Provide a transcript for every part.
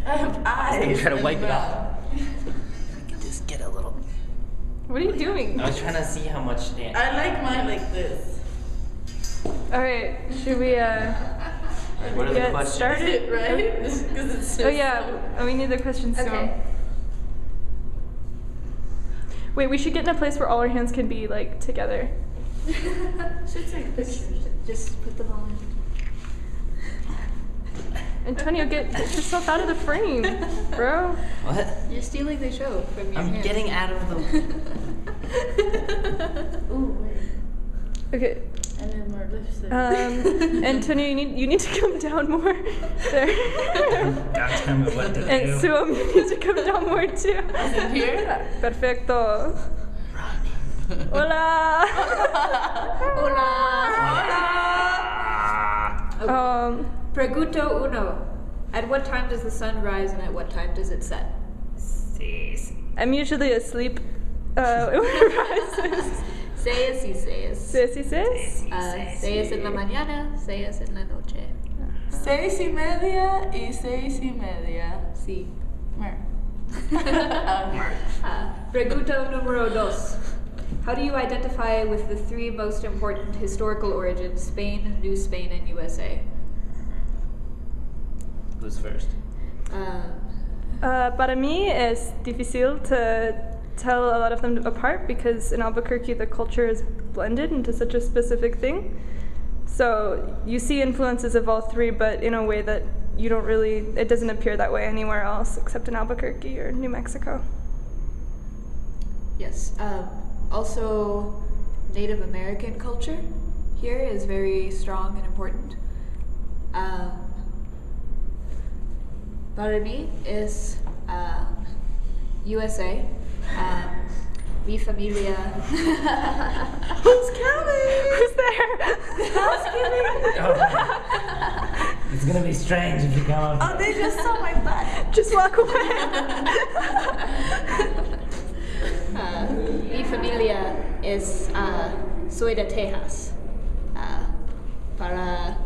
I have eyes. Try to wipe it off. I can just get a little. What are you doing? I was trying to see how much. I like mine like this. Alright, should we What are the get questions? started? Right? Because it's so Oh yeah, we need the questions soon. Okay. Wait, we should get in a place where all our hands can be like together. Should take pictures. Just put them all in. Antonio, get yourself out of the frame, bro. What? You're stealing the show from your I'm hands. getting out of the. Ooh, wait. Okay. And then more lipstick. Antonio, you need to come down more. There. Gotta tell me what to And do. Suam, you need to come down more too. Is it here? Perfecto. Hola. Hola. Pregunto uno. At what time does the sun rise and at what time does it set? I'm usually asleep when it rises. Seis y seis. ¿Seis y seis? Seis en la mañana, seis en la noche. 6:30 y 6:30. Sí. Mer. Pregunta número dos. How do you identify with the three most important historical origins, Spain, New Spain, and USA? Who's first? Para mí es difícil to tell a lot of them apart because in Albuquerque the culture is blended into such a specific thing. So you see influences of all three, but in a way that you don't really, it doesn't appear that way anywhere else except in Albuquerque or New Mexico. Yes. Also, Native American culture here is very strong and important. Para mí es USA. Mi familia. Who's coming? Who's there? It's gonna be strange if you come up. Oh, they just saw my butt. Just walk away. Mi familia es soy de Texas. Para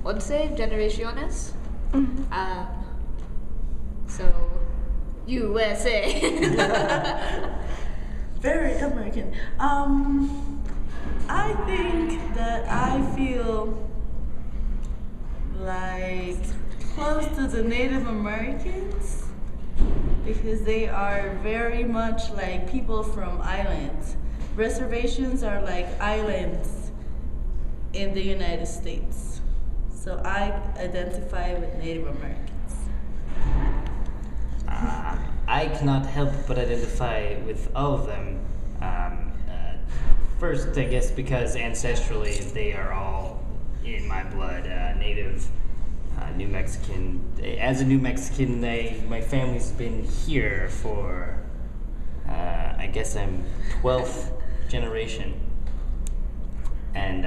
11 generaciones. So, USA. Very American. I think that I feel like close to the Native Americans because they are very much like people from islands. Reservations are like islands in the United States. So I identify with Native Americans. I cannot help but identify with all of them. First, I guess because ancestrally they are all in my blood. Native, New Mexican. As a New Mexican, my family's been here for, I guess I'm 12th generation. And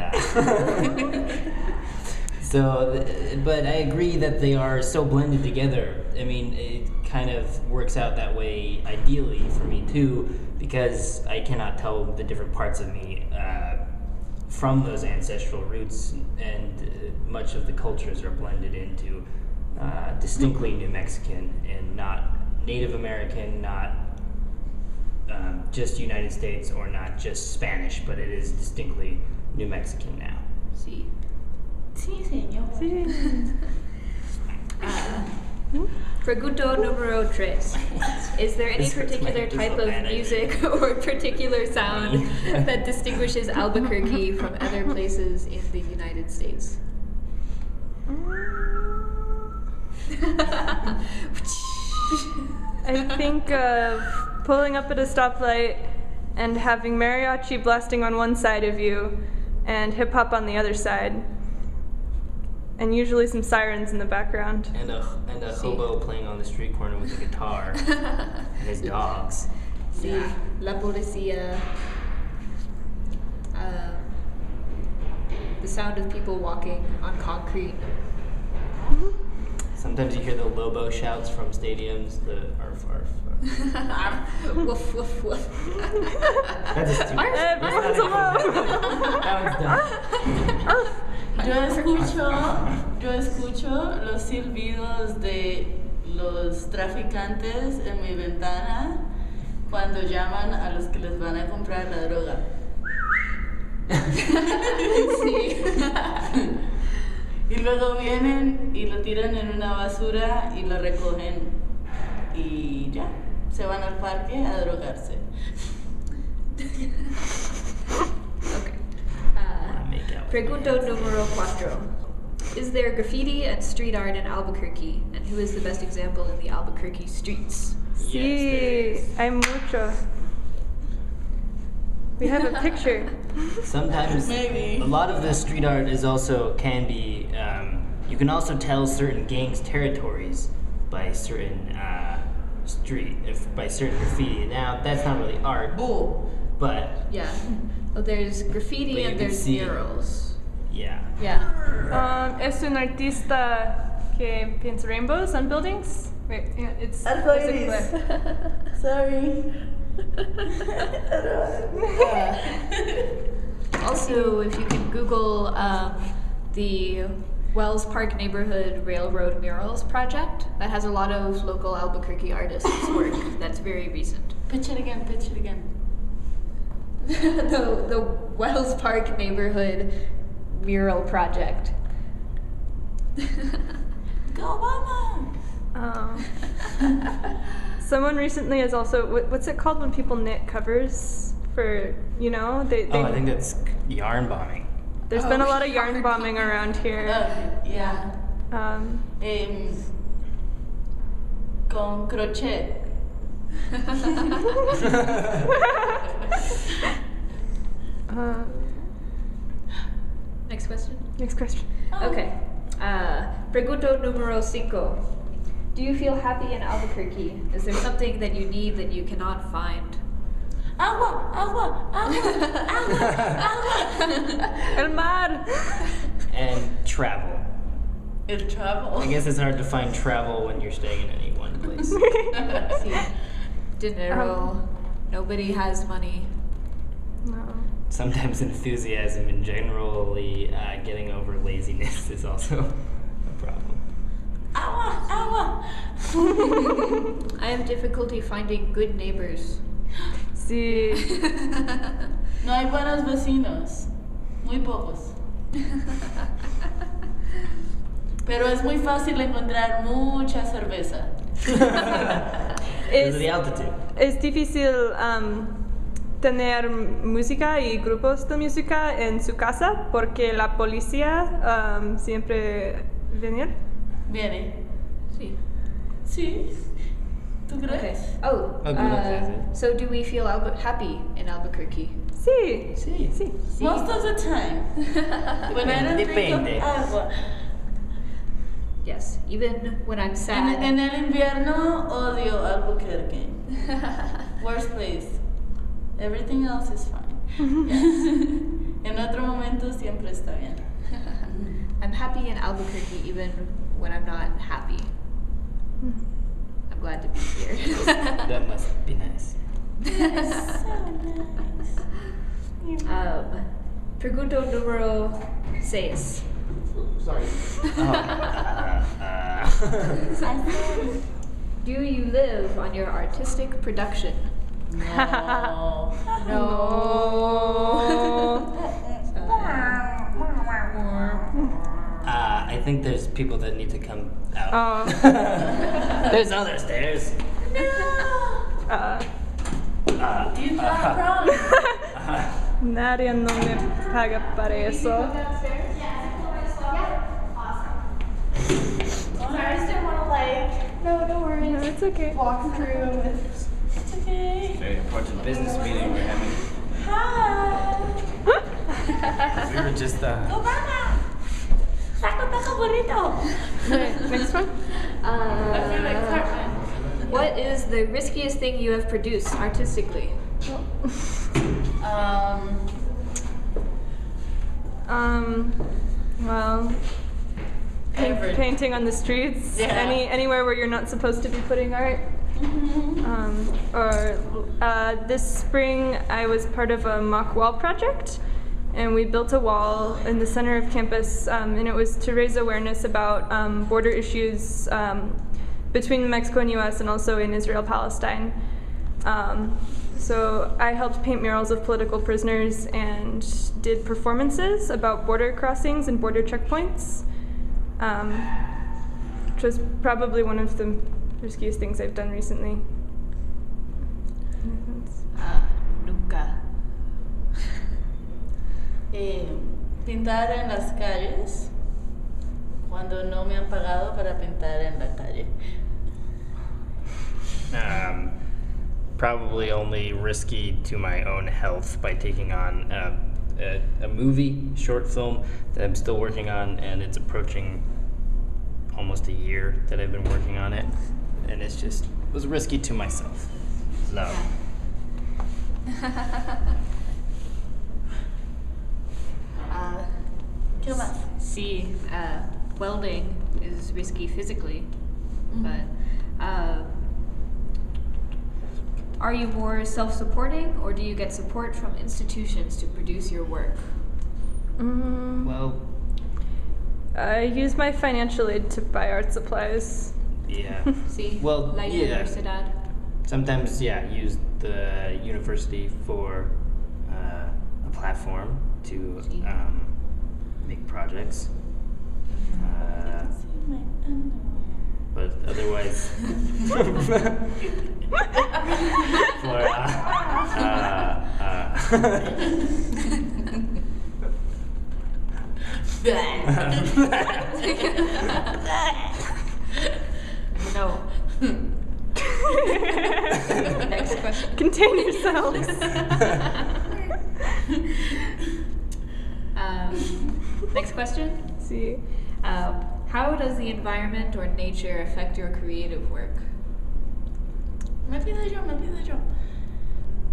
but I agree that they are so blended together. I mean, it kind of works out that way ideally for me too, because I cannot tell the different parts of me from those ancestral roots, and much of the cultures are blended into distinctly New Mexican and not Native American, not just United States or not just Spanish, but it is distinctly New Mexican now. Sí. Sí, señor. Pregunto número tres. Is there any particular type of music or particular sound that distinguishes Albuquerque from other places in the United States? I think of pulling up at a stoplight and having mariachi blasting on one side of you and hip hop on the other side. And usually some sirens in the background. And a hobo playing on the street corner with a guitar and his dogs. Sí, la policía. The sound of people walking on concrete. Sometimes you hear the Lobo shouts from stadiums, the arf arf. Woof woof woof. That's a stupid. Everyone's alone. That one's done. Yo yo escucho los silbidos de los traficantes en mi ventana cuando llaman a los que les van a comprar la droga. Sí. Y luego vienen y lo tiran en una basura y lo recogen y ya, se van al parque a drogarse. Okay. Pregunto número 4. Is there graffiti and street art in Albuquerque? And who is the best example in the Albuquerque streets? Sí, hay mucho. We have a picture. Sometimes Maybe. a lot of the street art is also can be. You can also tell certain gangs' territories by certain by certain graffiti. Now that's not really art, Boo. but Yeah. Well, there's But graffiti you and can there's see- murals. yeah. Yeah. Es un artista que pinta rainbows on buildings. Wait, yeah, it's Arcoiris. there's a clip. Sorry. Also, if you can Google the Wells Park Neighborhood Railroad Murals project, that has a lot of local Albuquerque artists' work that's very recent. Pitch it again, pitch it again. the Wells Park Neighborhood Mural Project. Go, Mama! Someone recently has also what's it called when people knit covers for they Oh, I think that's yarn bombing. there's been a lot of yarn bombing around here. Yeah. Um, Con crochet. Next question. next question. Okay. Pregunto número 5. Do you feel happy in Albuquerque? Is there something that you need that you cannot find? Agua, agua, agua, agua, agua. El mar. And travel. El travel. I guess it's hard to find travel when you're staying in any one place. Sí. Dinero. Nobody has money. No. Sometimes enthusiasm and generally getting over laziness is also a problem. Agua, agua. I have difficulty finding good neighbors. Sí. No hay buenos vecinos. Muy pocos. Pero es muy fácil encontrar mucha cerveza. Because of the altitude. Es difícil tener música y grupos de música en su casa porque la policía siempre viene. Viene. Sí. Sí. ¿Tú crees? Okay. Oh. Okay, that's So do we feel happy in Albuquerque? Sí. Sí. Sí. Most of the time. When I don't Depende. drink agua. Yes. Even when I'm sad. En el invierno odio Albuquerque. Worst place. Everything else is fine. En otro momento siempre está bien. I'm happy in Albuquerque even when I'm not happy. I'm glad to be here. That must be nice. Pregunto número 6. Sorry. Do you live on your artistic production? No. I think there's people that need to come out. Oh. There's other stairs. You got wrong. Nadie no me paga para eso. I just didn't want to no, don't worry. No, it's okay. Walk through with. It's okay. Very important business meeting we're having. Hi. We were just Obama. Taco burrito. Okay, next one. I feel like Cartman. What is the riskiest thing you have produced artistically? Well, Favorite. painting on the streets. Yeah. Anywhere where you're not supposed to be putting art. Or this spring I was part of a mock wall project, and we built a wall in the center of campus, and it was to raise awareness about border issues between Mexico and U.S. and also in Israel-Palestine. So I helped paint murals of political prisoners and did performances about border crossings and border checkpoints, which was probably one of the riskiest things I've done recently. Nunca. Pintar en las calles cuando no me han pagado para pintar en la calle. Probably only risky to my own health by taking on a movie, short film that I'm still working on, and it's approaching almost a year that I've been working on it, and it was risky to myself. Love. ¿Qué más? See, welding is risky physically, but are you more self-supporting, or do you get support from institutions to produce your work? Well, I use my financial aid to buy art supplies. yeah. See, Well, La yeah. Universidad. Sometimes, use the university for a platform to make projects. But otherwise, No. Next question. Contain yourselves. Next question. See. How does the environment or nature affect your creative work? Me pido yo.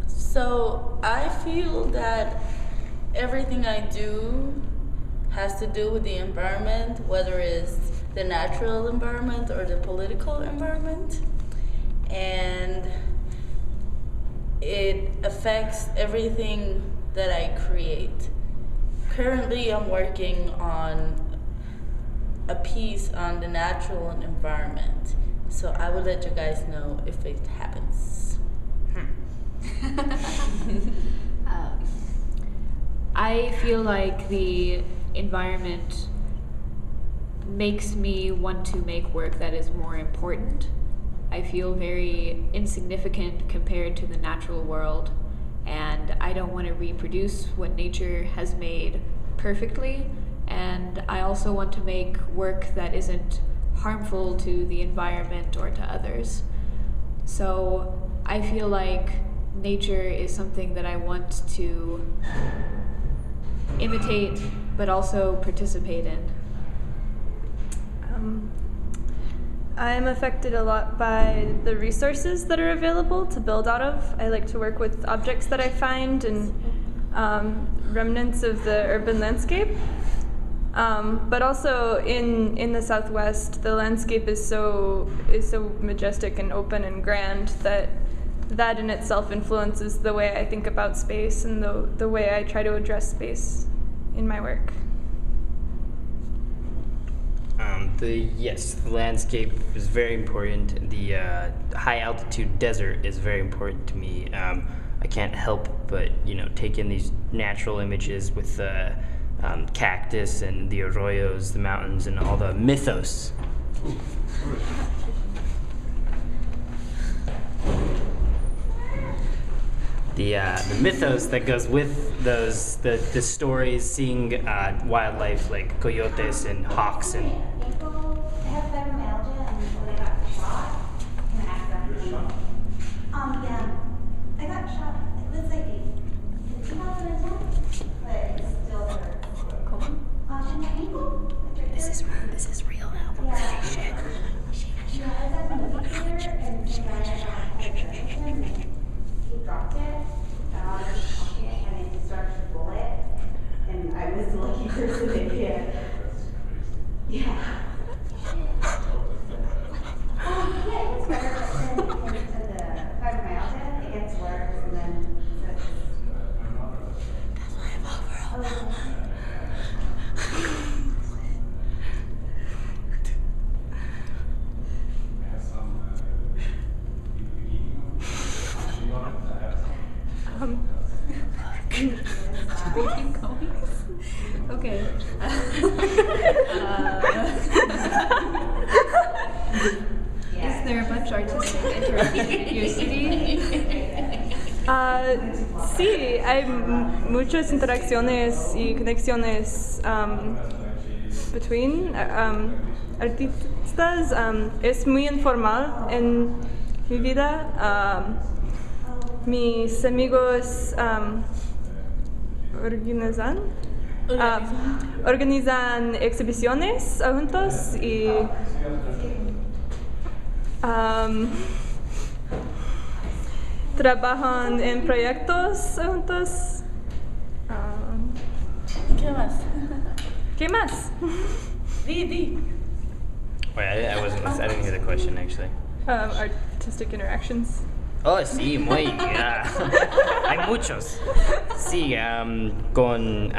So I feel that everything I do has to do with the environment, whether it's the natural environment or the political environment, and it affects everything that I create. Currently, I'm working on a piece on the natural environment, so I will let you guys know if it happens. I feel like the environment makes me want to make work that is more important. I feel very insignificant compared to the natural world, and I don't want to reproduce what nature has made perfectly, and I also want to make work that isn't harmful to the environment or to others. So I feel like nature is something that I want to imitate but also participate in. I'm affected a lot by the resources that are available to build out of. I like to work with objects that I find and remnants of the urban landscape. But also in the Southwest, the landscape is so majestic and open and grand that in itself influences the way I think about space and the way I try to address space in my work. The landscape is very important. The high altitude desert is very important to me. I can't help but take in these natural images with the cactus and the arroyos, the mountains, and all the mythos. The mythos that goes with those, the stories, seeing wildlife like coyotes and hawks and. I have fibromyalgia, and when I got shot, and accidentally. Yeah, I got shot. It was like 2010, but it still hurts. In my ankle. This is real now. Yeah. Yeah, I was at the movie theater, and some guy had him, and he dropped it, and I was just talking, and he started to pull it, and I was the lucky person that hit. Yeah. artistic interactivity. Sí, hay muchas interacciones y conexiones between artistas. Es muy informal en mi vida. Mis amigos organizan exhibiciones juntos y trabajan en proyectos juntos. ¿Qué más? ¿Qué más? Di. Wait, I didn't hear the question actually. Artistic interactions. Oh, sí, muy. Hay muchos. Sí, con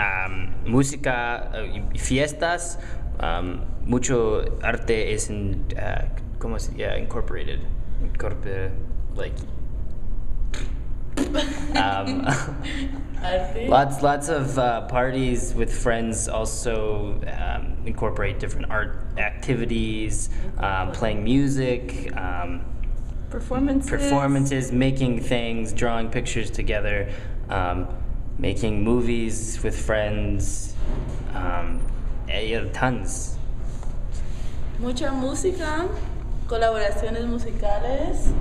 música y fiestas, mucho arte es ¿cómo se llama? Incorporated. Like. Lots of parties with friends also incorporate different art activities, playing music. Performances, making things, drawing pictures together, making movies with friends, tons. Mucha música, colaboraciones musicales.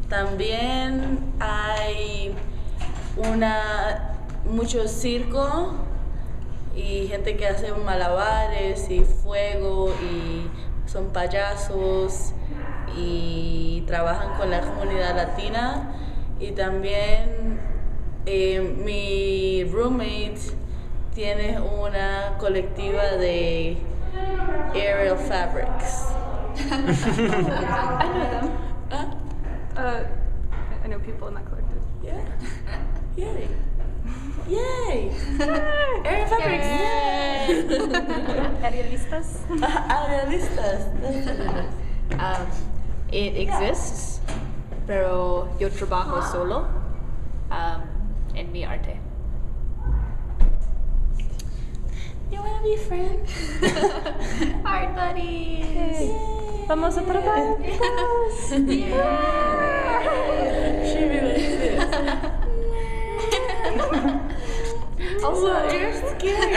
También hay mucho circo y gente que hace malabares y fuego y son payasos y trabajan con la comunidad latina. Y también mi roommate tiene una colectiva de aerial fabrics. I know them. Huh? I know people in that collective. Yeah. Yay. Yay. Aerial fabrics. Yay. Aerialistas. Aerialistas. That's what it is. It exists, pero yo trabajo solo en mi arte. You wanna be friends? Art buddies! Yay. Vamos a trabajar. She really is. Also, you're scary.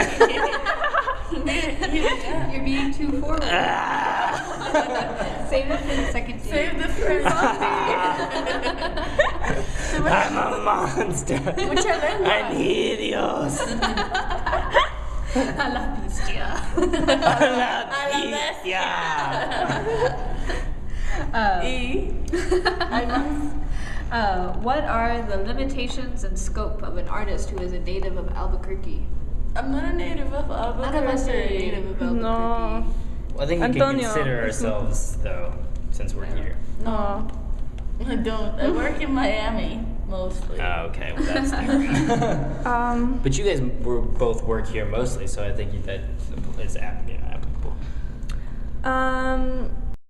You're being too forward. Save it for the second date. Save the first I'm a monster. Mucha lengua. I'm hideous. A la bestia. A la bestia. Y hay más. What are the limitations and scope of an artist who is a native of Albuquerque? I'm not a native of Albuquerque. None of us are a native of Albuquerque. No. Well, I think we can Antonio. consider ourselves though, since we're here. No. I don't. I work in Miami mostly. Oh, okay, well that's different. But you guys both work here mostly, so I think that is applicable.